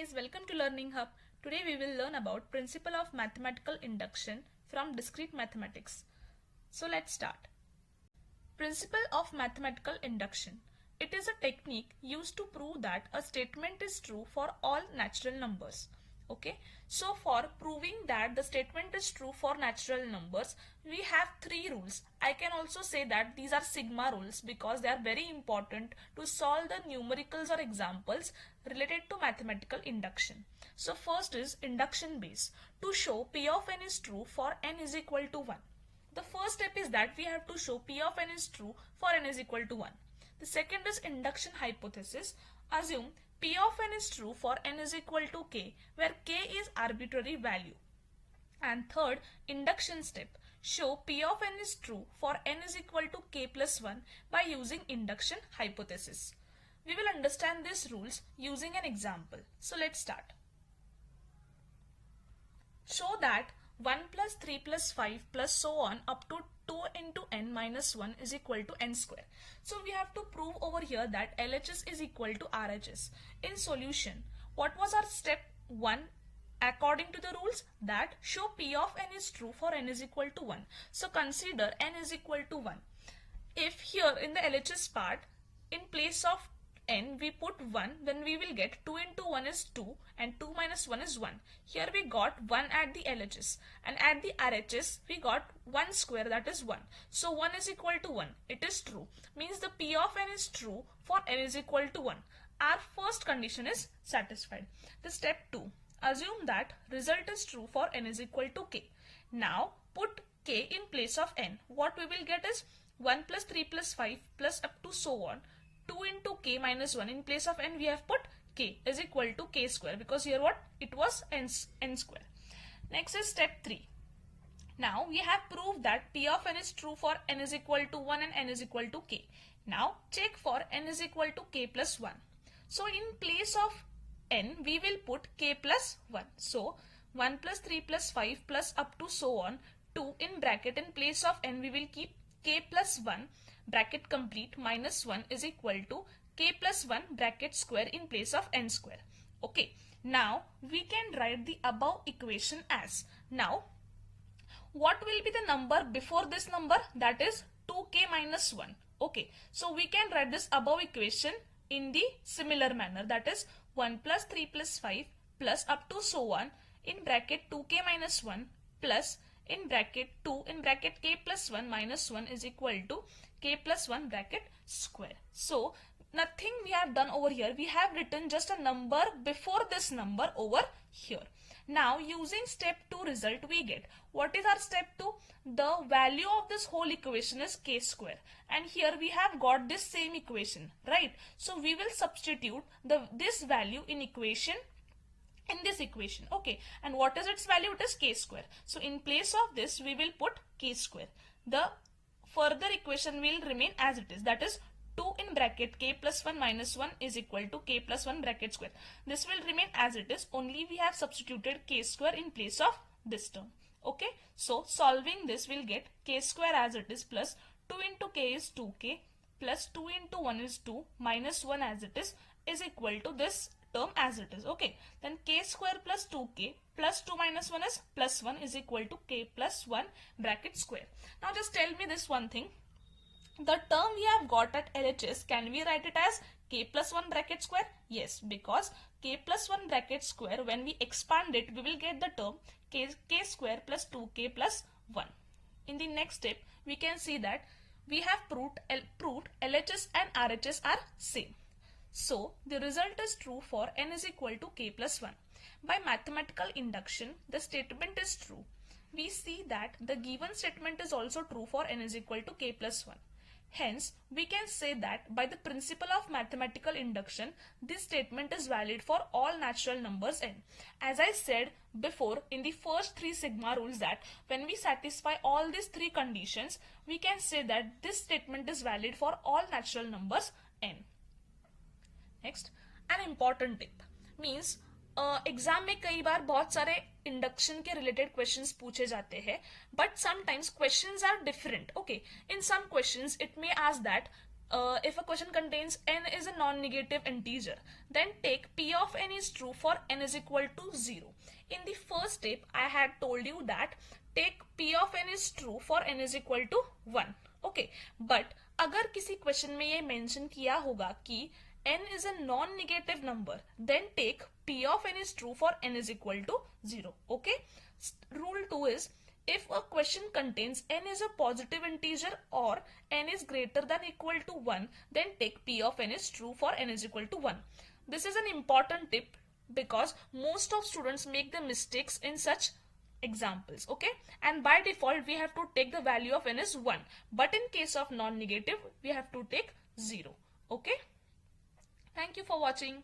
guys, welcome to Learning Hub. Today we will learn about principle of mathematical induction from discrete mathematics. So let's start. Principle of mathematical induction. It is a technique used to prove that a statement is true for all natural numbers. Okay, so for proving that the statement is true for natural numbers, we have three rules. I can also say that these are sigma rules because they are very important to solve the numericals or examples related to mathematical induction. So first is induction base. To show P of n is true for n is equal to 1. The first step is that we have to show P of n is true for n is equal to 1. The second is induction hypothesis. Assume P of n is true for n is equal to k, where k is arbitrary value. And third, induction step. Show P of n is true for n is equal to k plus 1 by using induction hypothesis. We will understand these rules using an example. So let's start. Show that 1 plus 3 plus 5 plus so on up to 2 into n minus 1 is equal to n square. So we have to prove over here that LHS is equal to RHS. In solution, what was our step 1 according to the rules? That show P of n is true for n is equal to 1. So consider n is equal to 1. If here in the LHS part, in place of n we put 1, then we will get 2 into 1 is 2 and 2 minus 1 is 1. Here we got 1 at the LHS and at the RHS we got 1 square, that is 1. So 1 is equal to 1. It is true. Means the P of n is true for n is equal to 1. Our first condition is satisfied. The step 2. Assume that result is true for n is equal to k. Now put k in place of n. What we will get is 1 plus 3 plus 5 plus up to so on. 2 into k minus 1. In place of n we have put k is equal to k square, because here what? It was n square. Next is step 3. Now we have proved that P of n is true for n is equal to 1 and n is equal to k. Now check for n is equal to k plus 1. So in place of n we will put k plus 1. So 1 plus 3 plus 5 plus up to so on 2 in bracket. In place of n we will keep k plus 1 bracket complete minus 1 is equal to k plus 1 bracket square in place of n square. Okay, now we can write the above equation as, now what will be the number before this number? That is 2k minus 1. Okay, so we can write this above equation in the similar manner, that is 1 plus 3 plus 5 plus up to so on in bracket 2k minus 1 plus in bracket 2 in bracket k plus 1 minus 1 is equal to k plus 1 bracket square. So nothing we have done over here. We have written just a number before this number over here. Now using step 2 result we get, what is our step 2? The value of this whole equation is k square, and here we have got this same equation, right? So we will substitute this value in this equation. Okay, and what is its value? It is k square. So in place of this we will put k square. The further equation will remain as it is, that is 2 in bracket k plus 1 minus 1 is equal to k plus 1 bracket square. This will remain as it is, only we have substituted k square in place of this term. Okay, so solving this will get k square as it is plus 2 into k is 2k plus 2 into 1 is 2 minus 1 as it is equal to this term as it is. Okay, then k square plus 2k plus 2 minus 1 is plus 1 is equal to k plus 1 bracket square. Now just tell me this one thing. The term we have got at LHS, can we write it as k plus 1 bracket square? Yes, because k plus 1 bracket square, when we expand it we will get the term k square plus 2k plus 1. In the next step we can see that we have proved LHS and RHS are same. So the result is true for n is equal to k plus 1. By mathematical induction, the statement is true. We see that the given statement is also true for n is equal to k plus 1. Hence, we can say that by the principle of mathematical induction, this statement is valid for all natural numbers n. As I said before in the first 3 sigma rules, that when we satisfy all these 3 conditions, we can say that this statement is valid for all natural numbers n. Next an important tip means exam में कई बार बहुत सारे induction के related questions पूछे जाते हैं, but sometimes questions are different. Okay, in some questions it may ask that if a question contains n is a non-negative integer, then take p of n is true for n is equal to 0. In the first step, I had told you that take p of n is true for n is equal to 1. Okay, but अगर किसी question में ये mention किया होगा कि n is a non-negative number, then take p of n is true for n is equal to 0. Okay, rule 2 is if a question contains n is a positive integer or n is greater than equal to 1, then take p of n is true for n is equal to 1. This is an important tip because most of students make the mistakes in such examples. Okay, and by default we have to take the value of n is 1, but in case of non-negative we have to take 0. Okay, thank you for watching.